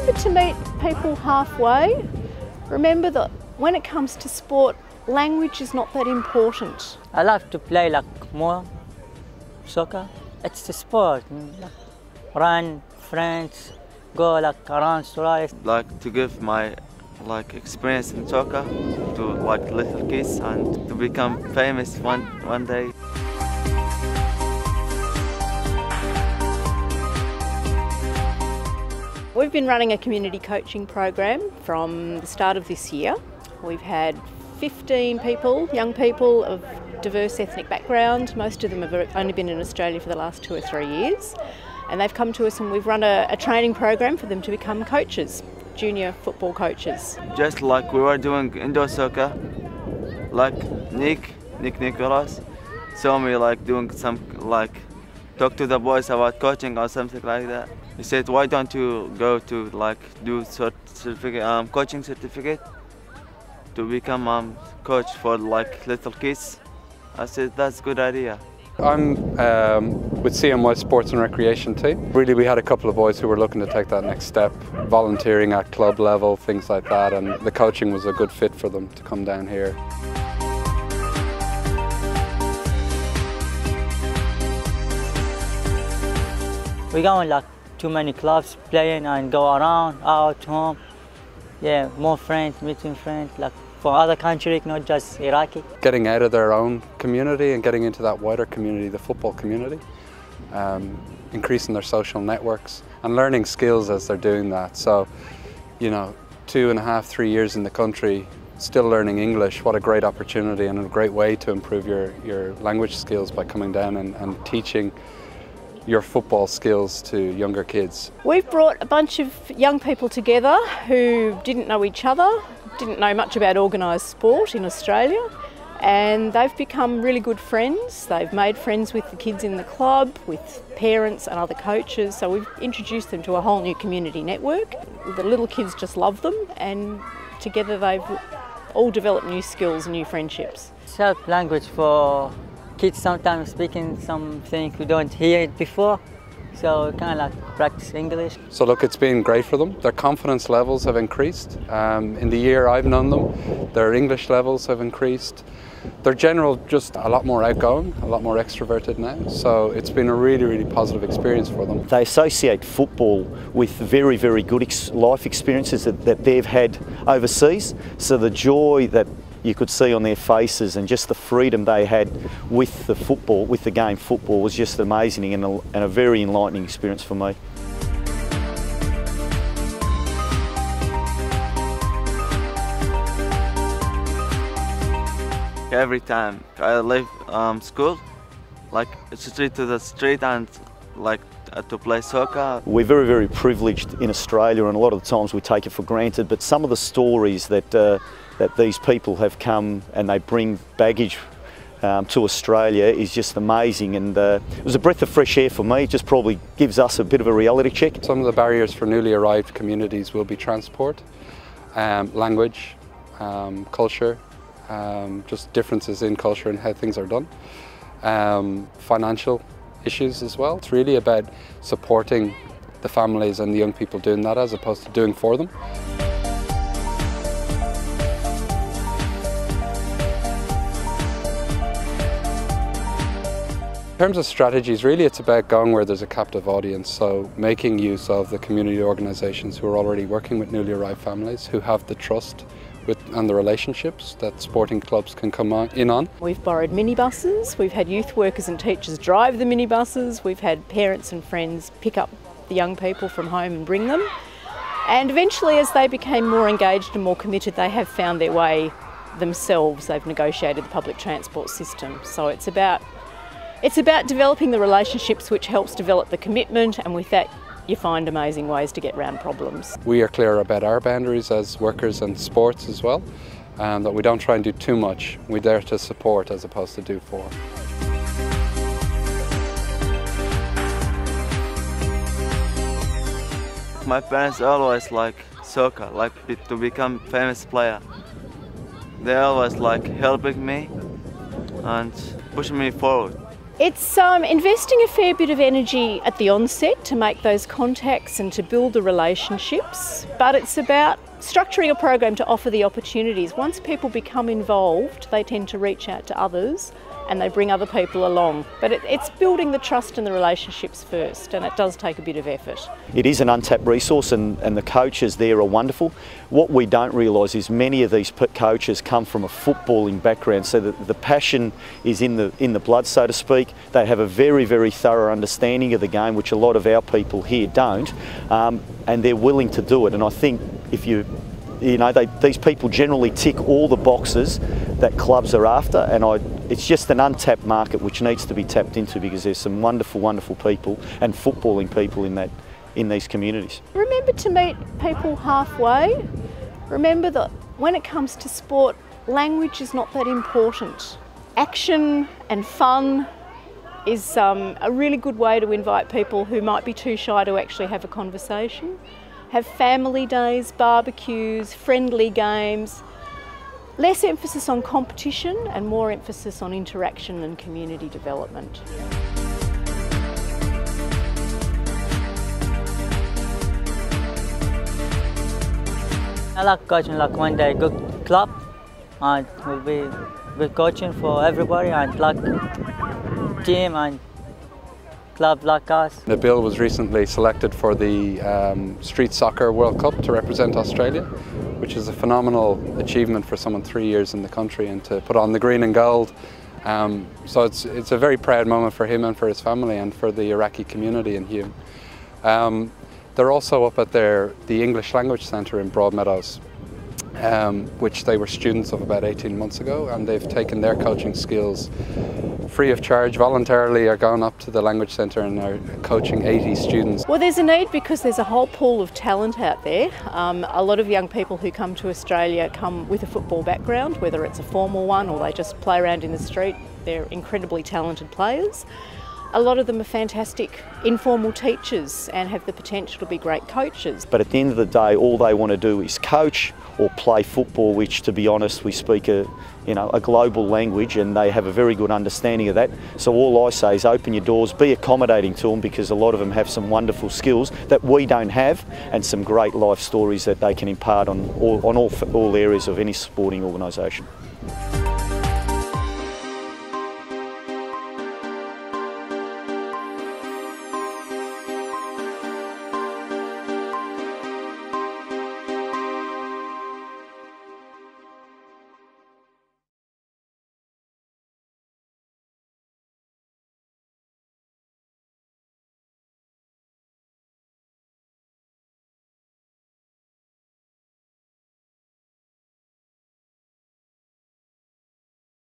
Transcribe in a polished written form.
remember to meet people halfway. Remember that when it comes to sport, language is not that important. I love to play more soccer. It's a sport. Run, friends, go around Australia. Like to give my experience in soccer to little kids and to become famous one day. We've been running a community coaching program from the start of this year. We've had 15 people, young people of diverse ethnic background. Most of them have only been in Australia for the last 2 or 3 years. And they've come to us and we've run a training program for them to become coaches, junior football coaches. Just like we were doing indoor soccer, like Nick Nicholas saw me doing some talk to the boys about coaching or something like that. He said, why don't you go to do coaching certificate to become coach for little kids? I said, that's a good idea. I'm with CMY Sports and Recreation team. Really, we had a couple of boys who were looking to take that next step, volunteering at club level, things like that, and the coaching was a good fit for them to come down here. We go in too many clubs playing and go around, out, home. Yeah, more friends, meeting friends, for other countries, not just Iraqi. Getting out of their own community and getting into that wider community, the football community, increasing their social networks and learning skills as they're doing that. So, 2.5, 3 years in the country, still learning English, what a great opportunity and a great way to improve your language skills by coming down and teaching your football skills to younger kids. We've brought a bunch of young people together who didn't know each other, didn't know much about organised sport in Australia, and they've become really good friends. They've made friends with the kids in the club, with parents and other coaches, so we've introduced them to a whole new community network. The little kids just love them, and together they've all developed new skills and new friendships. Self-language for kids, sometimes speaking something we don't hear it before, so kind of practice English. So look, it's been great for them. Their confidence levels have increased. In the year I've known them, their English levels have increased. They're general just a lot more outgoing, a lot more extroverted now, so it's been a really, really positive experience for them. They associate football with very, very good life experiences that they've had overseas, so the joy that you could see on their faces and just the freedom they had with the football, with the game football, was just amazing and a very enlightening experience for me. Every time I leave school, street to the street and to play soccer. We're very, very privileged in Australia, and a lot of the times we take it for granted, but some of the stories that these people have come and they bring baggage to Australia is just amazing, and it was a breath of fresh air for me. It just probably gives us a bit of a reality check. Some of the barriers for newly arrived communities will be transport, language, culture, just differences in culture and how things are done, financial issues as well. It's really about supporting the families and the young people doing that as opposed to doing for them. In terms of strategies, really it's about going where there's a captive audience, so making use of the community organisations who are already working with newly arrived families, who have the trust and the relationships that sporting clubs can come in on. We've borrowed minibuses, we've had youth workers and teachers drive the minibuses, we've had parents and friends pick up the young people from home and bring them. And eventually, as they became more engaged and more committed, they have found their way themselves. They've negotiated the public transport system. So it's about developing the relationships, which helps develop the commitment, and with that you find amazing ways to get around problems. We are clear about our boundaries as workers and sports as well, that we don't try and do too much. We're there to support as opposed to do for. My parents always like soccer, to become famous player. They always helping me and pushing me forward. It's investing a fair bit of energy at the onset to make those contacts and to build the relationships, but it's about structuring a program to offer the opportunities. Once people become involved, they tend to reach out to others and they bring other people along. But it's building the trust and the relationships first, and it does take a bit of effort. It is an untapped resource, and the coaches there are wonderful. What we don't realise is many of these coaches come from a footballing background, so that the passion is in the blood, so to speak. They have a very, very thorough understanding of the game, which a lot of our people here don't, and they're willing to do it. And I think if these people generally tick all the boxes that clubs are after, and it's just an untapped market which needs to be tapped into, because there's some wonderful, wonderful people and footballing people in these communities. Remember to meet people halfway. Remember that when it comes to sport, language is not that important. Action and fun is a really good way to invite people who might be too shy to actually have a conversation. Have family days, barbecues, friendly games. Less emphasis on competition and more emphasis on interaction and community development. I like coaching like one day good club, and will be good coaching for everybody, and like team and club like us. Nabil was recently selected for the Street Soccer World Cup to represent Australia, which is a phenomenal achievement for someone 3 years in the country, and to put on the green and gold. So it's a very proud moment for him and for his family and for the Iraqi community in Hume. They're also up at the English Language Centre in Broadmeadows, which they were students of about 18 months ago, and they've taken their coaching skills free of charge, voluntarily are going up to the language centre and are coaching 80 students. Well, there's a need because there's a whole pool of talent out there. A lot of young people who come to Australia come with a football background, whether it's a formal one or they just play around in the street. They're incredibly talented players. A lot of them are fantastic informal teachers and have the potential to be great coaches. But at the end of the day, all they want to do is coach or play football, which, to be honest, we speak a global language, and they have a very good understanding of that. So all I say is open your doors, be accommodating to them, because a lot of them have some wonderful skills that we don't have, and some great life stories that they can impart on all areas of any sporting organisation.